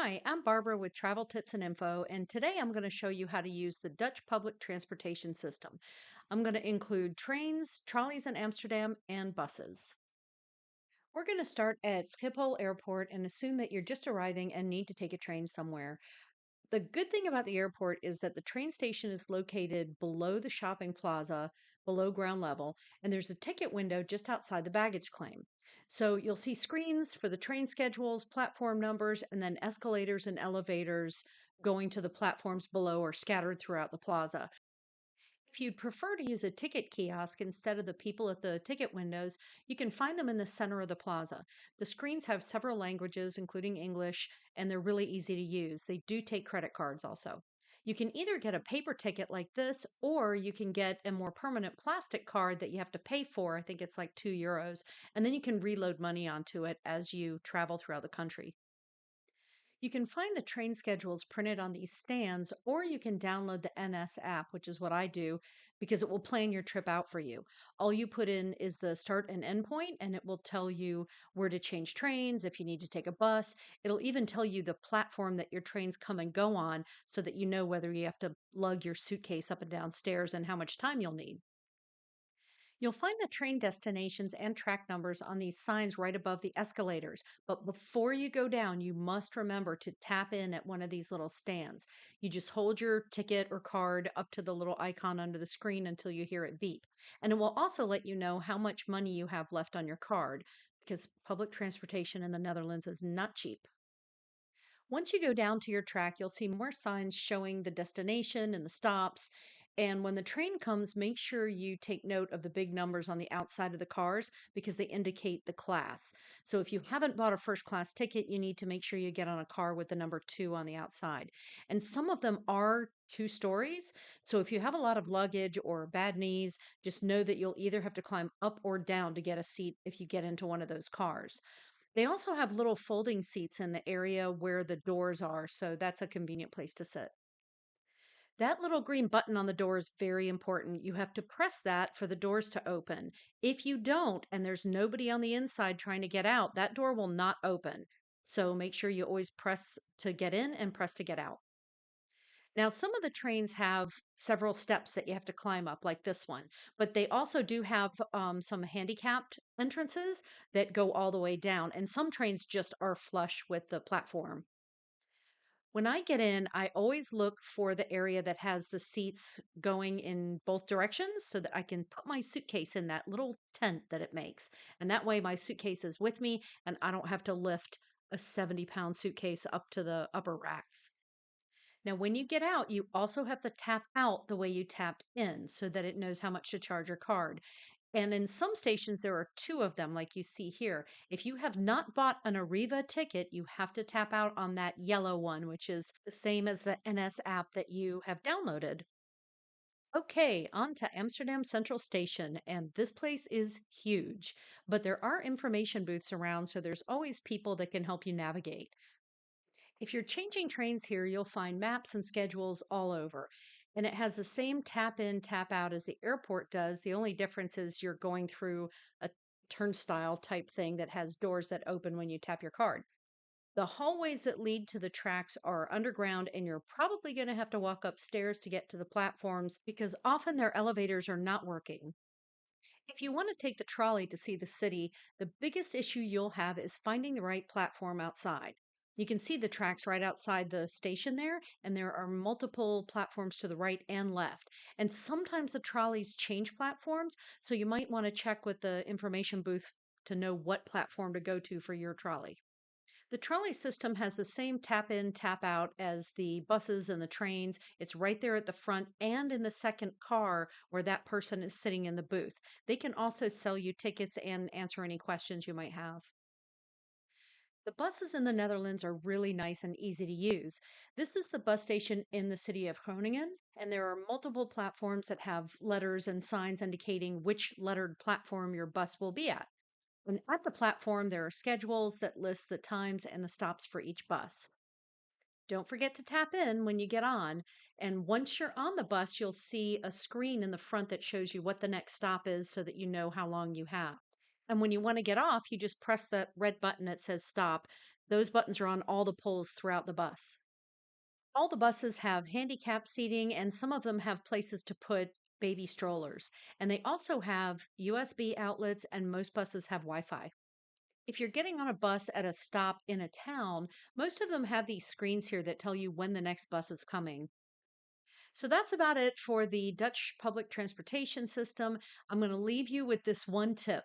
Hi, I'm Barbara with Travel Tips and Info, and today I'm going to show you how to use the Dutch public transportation system. I'm going to include trains, trolleys in Amsterdam, and buses. We're going to start at Schiphol Airport and assume that you're just arriving and need to take a train somewhere. The good thing about the airport is that the train station is located below the shopping plaza, below ground level, and there's a ticket window just outside the baggage claim. So you'll see screens for the train schedules, platform numbers, and then escalators and elevators going to the platforms below or scattered throughout the plaza. If you'd prefer to use a ticket kiosk instead of the people at the ticket windows, you can find them in the center of the plaza. The screens have several languages, including English, and they're really easy to use. They do take credit cards also. You can either get a paper ticket like this, or you can get a more permanent plastic card that you have to pay for. I think it's like €2, and then you can reload money onto it as you travel throughout the country. You can find the train schedules printed on these stands, or you can download the NS app, which is what I do because it will plan your trip out for you. All you put in is the start and end point, and it will tell you where to change trains, if you need to take a bus. It'll even tell you the platform that your trains come and go on so that you know whether you have to lug your suitcase up and down stairs and how much time you'll need. You'll find the train destinations and track numbers on these signs right above the escalators. But before you go down, you must remember to tap in at one of these little stands. You just hold your ticket or card up to the little icon under the screen until you hear it beep. And it will also let you know how much money you have left on your card because public transportation in the Netherlands is not cheap. Once you go down to your track, you'll see more signs showing the destination and the stops. And when the train comes, make sure you take note of the big numbers on the outside of the cars because they indicate the class. So if you haven't bought a first class ticket, you need to make sure you get on a car with the number 2 on the outside. And some of them are 2 stories. So if you have a lot of luggage or bad knees, just know that you'll either have to climb up or down to get a seat if you get into one of those cars. They also have little folding seats in the area where the doors are, so that's a convenient place to sit. That little green button on the door is very important. You have to press that for the doors to open. If you don't, and there's nobody on the inside trying to get out, that door will not open. So make sure you always press to get in and press to get out. Now, some of the trains have several steps that you have to climb up, like this one, but they also do have some handicapped entrances that go all the way down, and some trains just are flush with the platform. When I get in, I always look for the area that has the seats going in both directions so that I can put my suitcase in that little tent that it makes. And that way, my suitcase is with me and I don't have to lift a 70-pound suitcase up to the upper racks. Now, when you get out, you also have to tap out the way you tapped in so that it knows how much to charge your card. And in some stations, there are two of them, like you see here. If you have not bought an Arriva ticket, you have to tap out on that yellow one, which is the same as the NS app that you have downloaded. Okay, on to Amsterdam Central Station, and this place is huge, but there are information booths around, so there's always people that can help you navigate. If you're changing trains here, you'll find maps and schedules all over. And it has the same tap in, tap out as the airport does. The only difference is you're going through a turnstile type thing that has doors that open when you tap your card. The hallways that lead to the tracks are underground, and you're probably going to have to walk upstairs to get to the platforms because often their elevators are not working. If you want to take the trolley to see the city, the biggest issue you'll have is finding the right platform outside. You can see the tracks right outside the station there, and there are multiple platforms to the right and left. And sometimes the trolleys change platforms, so you might want to check with the information booth to know what platform to go to for your trolley. The trolley system has the same tap in, tap out as the buses and the trains. It's right there at the front and in the second car where that person is sitting in the booth. They can also sell you tickets and answer any questions you might have. The buses in the Netherlands are really nice and easy to use. This is the bus station in the city of Groningen, and there are multiple platforms that have letters and signs indicating which lettered platform your bus will be at. And at the platform, there are schedules that list the times and the stops for each bus. Don't forget to tap in when you get on. And once you're on the bus, you'll see a screen in the front that shows you what the next stop is so that you know how long you have. And when you want to get off, you just press the red button that says stop. Those buttons are on all the poles throughout the bus. All the buses have handicap seating, and some of them have places to put baby strollers. And they also have USB outlets, and most buses have Wi Fi. If you're getting on a bus at a stop in a town, most of them have these screens here that tell you when the next bus is coming. So that's about it for the Dutch public transportation system. I'm going to leave you with this one tip.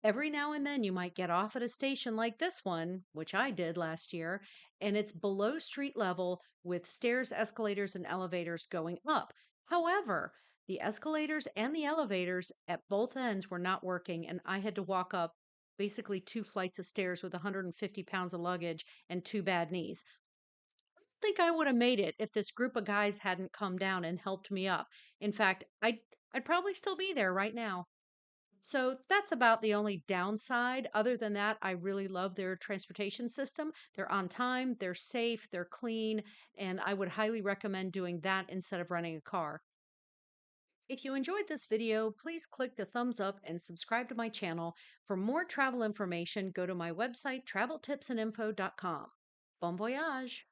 Every now and then you might get off at a station like this one, which I did last year, and it's below street level with stairs, escalators, and elevators going up. However, the escalators and the elevators at both ends were not working, and I had to walk up basically 2 flights of stairs with 150 pounds of luggage and 2 bad knees. Think I would have made it if this group of guys hadn't come down and helped me up. In fact, I'd probably still be there right now. So that's about the only downside. Other than that, I really love their transportation system. They're on time, they're safe, they're clean, and I would highly recommend doing that instead of renting a car. If you enjoyed this video, please click the thumbs up and subscribe to my channel. For more travel information, go to my website, traveltipsandinfo.com. Bon voyage!